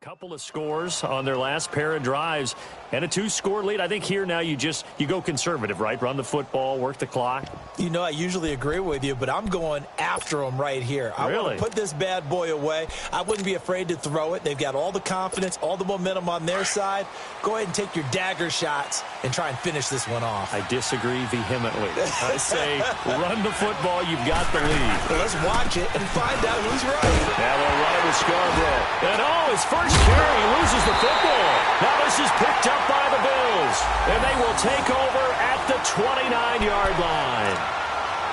Couple of scores on their last pair of drives and a 2-score lead. I think here now you go conservative, right? Run the football, work the clock. You know, I usually agree with you, but I'm going after them right here. I want to put this bad boy away. I wouldn't be afraid to throw it. They've got all the confidence, all the momentum on their side. Go ahead and take your dagger shots and try and finish this one off. I disagree vehemently. I say run the football. You've got the lead. Well, let's watch it and find out who's right. Now they'll run it with Scarborough. And his first carry, loses the football. Now this is picked up by the Bills. And they will take over at the 29-yard line.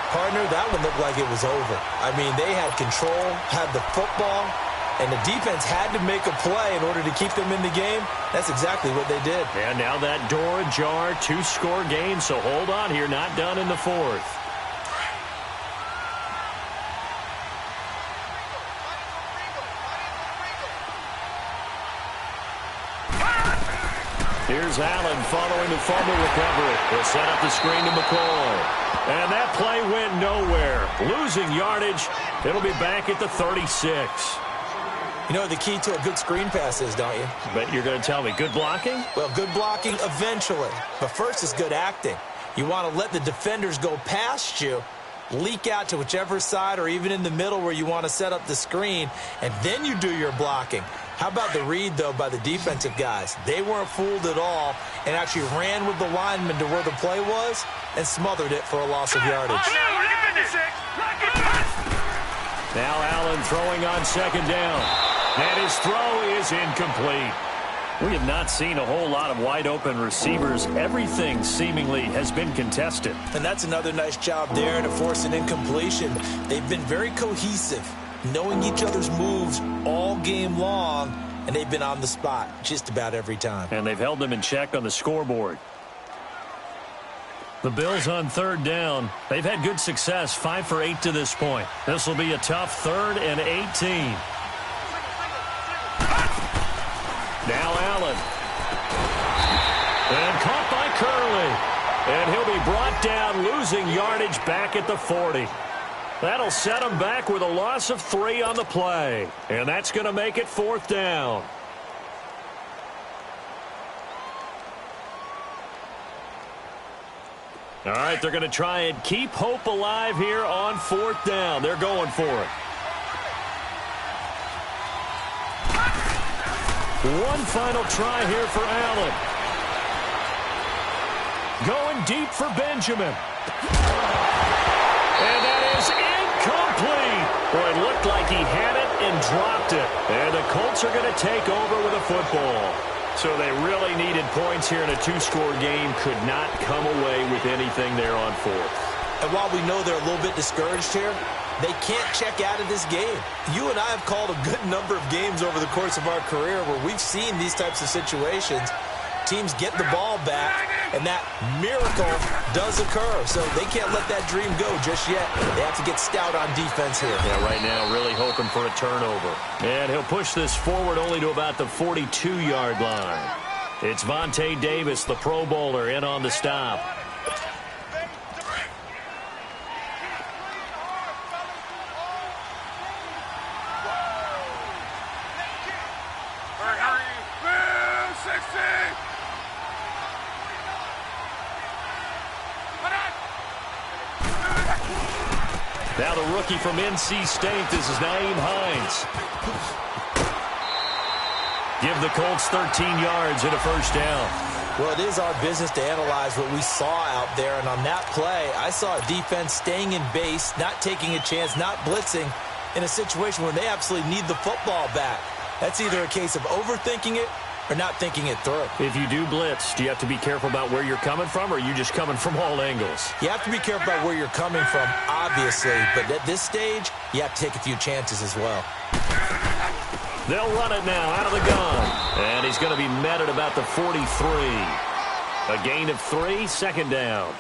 Partner, that one looked like it was over. I mean, they had control, had the football, and the defense had to make a play in order to keep them in the game. That's exactly what they did. And now that door ajar, 2-score game, so hold on here, not done in the fourth. Here's Allen following the fumble recovery. He'll set up the screen to McCoy. And that play went nowhere. Losing yardage. It'll be back at the 36. You know what the key to a good screen pass is, don't you? But you're going to tell me, good blocking? Well, good blocking eventually. But first is good acting. You want to let the defenders go past you, leak out to whichever side or even in the middle where you want to set up the screen, and then you do your blocking. How about the read, though, by the defensive guys? They weren't fooled at all and actually ran with the lineman to where the play was and smothered it for a loss of yardage. Now Allen throwing on second down. And his throw is incomplete. We have not seen a whole lot of wide-open receivers. Everything seemingly has been contested. And that's another nice job there to force an incompletion. They've been very cohesive, knowing each other's moves all game long, and they've been on the spot just about every time. And they've held them in check on the scoreboard. The Bills on third down. They've had good success, 5 for 8 to this point. This will be a tough 3rd and 18. Now Allen. And caught by Curley. And he'll be brought down, losing yardage back at the 40. That'll set him back with a loss of 3 on the play. And that's going to make it 4th down. All right, they're going to try and keep hope alive here on 4th down. They're going for it. One final try here for Allen. Going deep for Benjamin. And that is incomplete. Boy, it looked like he had it and dropped it. And the Colts are going to take over with a football. So they really needed points here in a 2-score game. Could not come away with anything there on 4th. And while we know they're a little bit discouraged here, they can't check out of this game. You and I have called a good number of games over the course of our career where we've seen these types of situations. Teams get the ball back, and that miracle does occur. So they can't let that dream go just yet. They have to get stout on defense here. Yeah, right now really hoping for a turnover. And he'll push this forward only to about the 42-yard line. It's Vontae Davis, the Pro Bowler, in on the stop. Now the rookie from NC State, this is Naeem Hines. Give the Colts 13 yards and a first down. Well, it is our business to analyze what we saw out there, and on that play, I saw a defense staying in base, not taking a chance, not blitzing in a situation where they absolutely need the football back. That's either a case of overthinking it or not thinking it through. If you do blitz, do you have to be careful about where you're coming from, or are you just coming from all angles? You have to be careful about where you're coming from, obviously, but at this stage, you have to take a few chances as well. They'll run it now out of the gun. And he's going to be met at about the 43. A gain of 3, second down.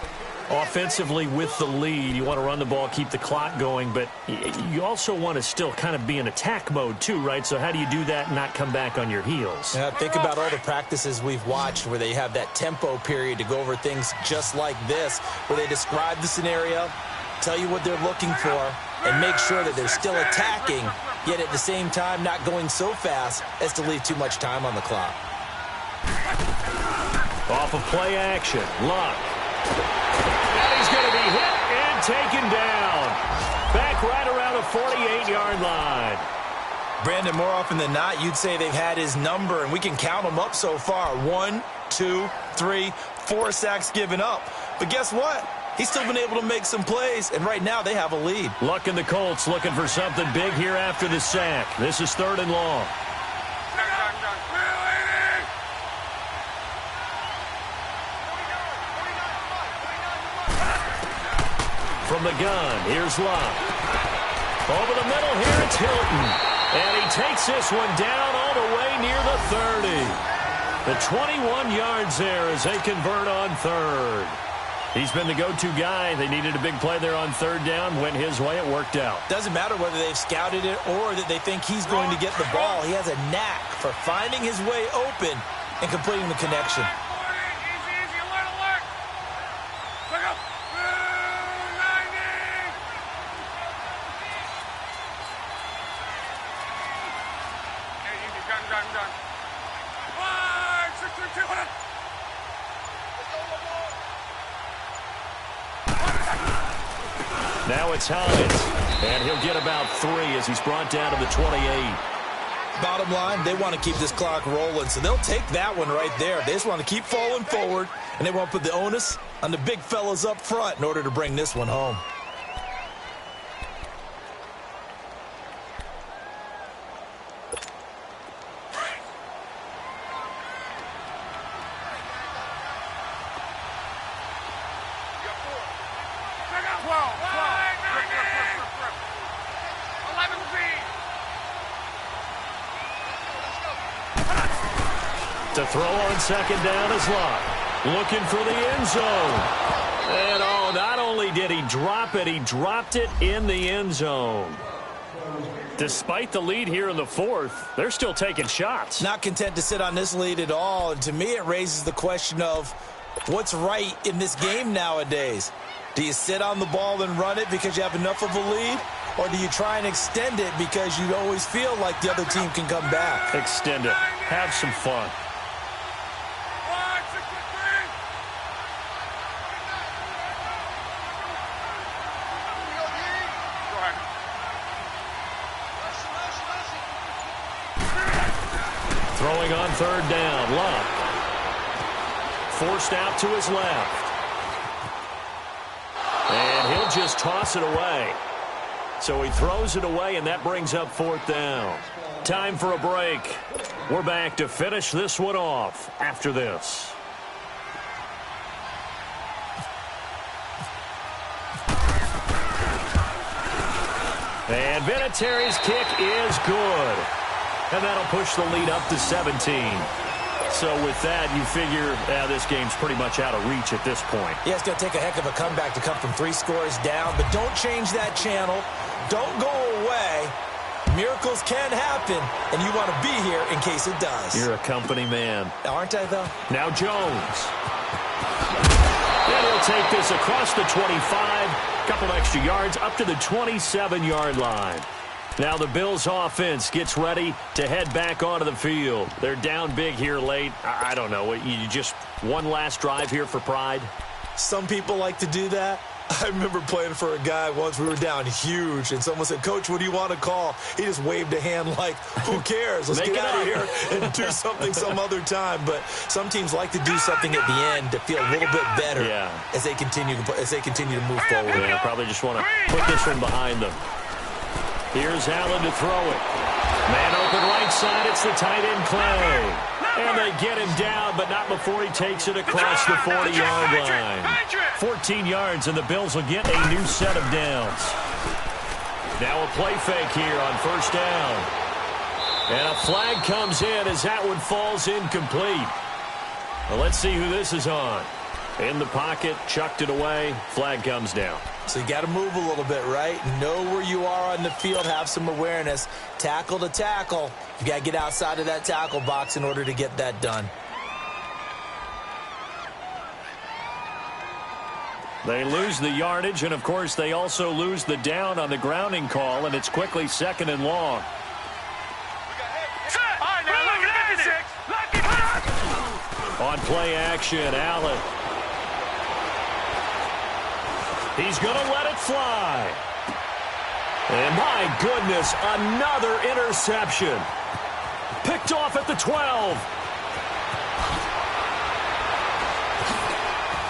Offensively with the lead, you want to run the ball, keep the clock going, but you also want to still kind of be in attack mode too, right? So how do you do that and not come back on your heels? Yeah, think about all the practices we've watched where they have that tempo period to go over things just like this, where they describe the scenario, tell you what they're looking for, and make sure that they're still attacking, yet at the same time not going so fast as to leave too much time on the clock. Off of play action, Luck. And he's going to be hit and taken down. Back right around the 48-yard line. Brandon, more often than not, you'd say they've had his number, and we can count them up so far. 1, 2, 3, 4 sacks given up. But guess what? He's still been able to make some plays, and right now they have a lead. Luck and the Colts looking for something big here after the sack. This is 3rd and long. From the gun, here's Luck. Over the middle, here it's Hilton. And he takes this one down all the way near the 30. The 21 yards there as they convert on 3rd. He's been the go-to guy. They needed a big play there on 3rd down. Went his way. It worked out. Doesn't matter whether they've scouted it or that they think he's going to get the ball. He has a knack for finding his way open and completing the connection. Now it's Hines, and he'll get about 3 as he's brought down to the 28. Bottom line, they want to keep this clock rolling, so they'll take that one right there. They just want to keep falling forward, and they want to put the onus on the big fellas up front in order to bring this one home. To throw on 2nd down is Luck. Looking for the end zone. And not only did he drop it, he dropped it in the end zone. Despite the lead here in the 4th, they're still taking shots. Not content to sit on this lead at all. And to me, it raises the question of what's right in this game nowadays. Do you sit on the ball and run it because you have enough of a lead? Or do you try and extend it because you always feel like the other team can come back? Extend it. Have some fun. Throwing on 3rd down, Luck. Forced out to his left. And he'll just toss it away. So he throws it away, and that brings up 4th down. Time for a break. We're back to finish this one off after this. And Vinatieri's kick is good. And that'll push the lead up to 17. So with that, you figure this game's pretty much out of reach at this point. Yeah, it's going to take a heck of a comeback to come from 3 scores down. But don't change that channel. Don't go away. Miracles can happen, and you want to be here in case it does. You're a company man. Aren't I, though? Now Jones. And he'll take this across the 25. Couple extra yards up to the 27-yard line. Now the Bills offense gets ready to head back onto the field. They're down big here late. I don't know. You just one last drive here for pride? Some people like to do that. I remember playing for a guy once. We were down huge, and someone said, "Coach, what do you want to call?" He just waved a hand like, who cares? Let's get out of here and do something some other time. But some teams like to do something at the end to feel a little bit better as they continue to move forward. Yeah, probably just want to put this one behind them. Here's Allen to throw it. Man open right side. It's the tight end, Clay. And they get him down, but not before he takes it across the 40-yard line. 14 yards, and the Bills will get a new set of downs. Now a play fake here on first down. And a flag comes in as that one falls incomplete. Well, let's see who this is on. In the pocket, chucked it away. Flag comes down. So you got to move a little bit, right? Know where you are on the field, have some awareness. Tackle to tackle. You got to get outside of that tackle box in order to get that done. They lose the yardage, and, of course, they also lose the down on the grounding call, and it's quickly 2nd and long. On play action, Allen. He's going to let it fly. And my goodness, another interception. Picked off at the 12.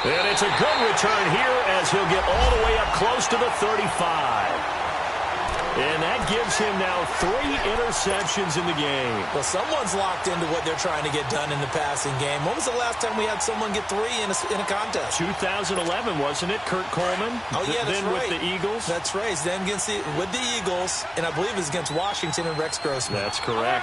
And it's a good return here as he'll get all the way up close to the 35. And that gives him now 3 interceptions in the game. Well, someone's locked into what they're trying to get done in the passing game. When was the last time we had someone get 3 in a contest? 2011, wasn't it? Kurt Coleman? Oh, yeah, that's then right. With the Eagles? That's right. Then with the Eagles, and I believe it was against Washington and Rex Grossman. That's correct.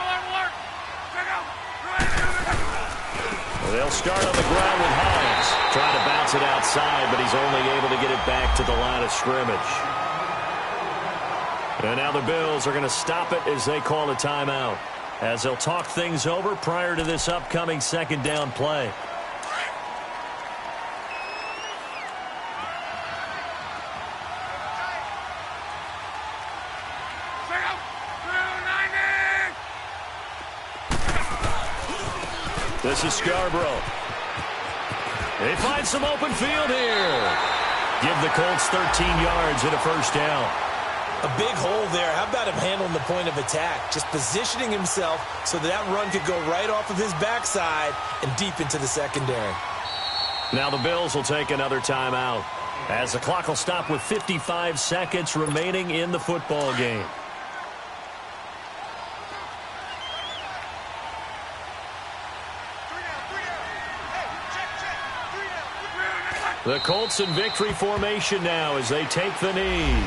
They'll start on the ground with Hines. Trying to bounce it outside, but he's only able to get it back to the line of scrimmage. And now the Bills are going to stop it as they call a timeout, as they'll talk things over prior to this upcoming 2nd down play. This is Scarborough. They find some open field here. Give the Colts 13 yards and a first down. A big hole there. How about him handling the point of attack? Just positioning himself so that run could go right off of his backside and deep into the secondary. Now the Bills will take another timeout as the clock will stop with 55 seconds remaining in the football game. The Colts in victory formation now as they take the knee.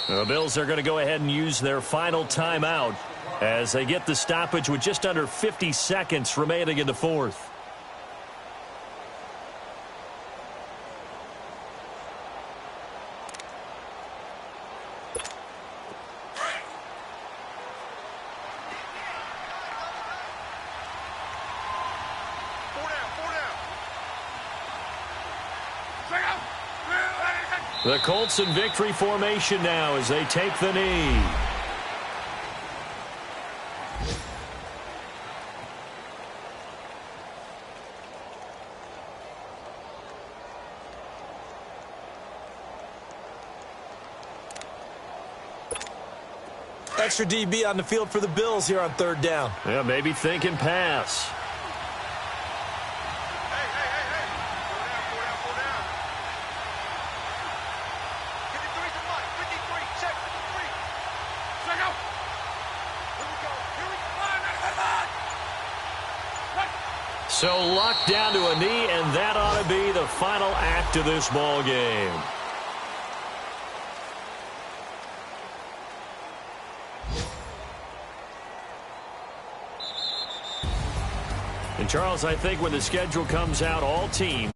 The Bills are going to go ahead and use their final timeout as they get the stoppage with just under 50 seconds remaining in the fourth. The Colts in victory formation now as they take the knee. Extra DB on the field for the Bills here on 3rd down. Yeah, maybe thinking pass. So locked down to a knee, and that ought to be the final act of this ball game. And Charles, I think when the schedule comes out, all teams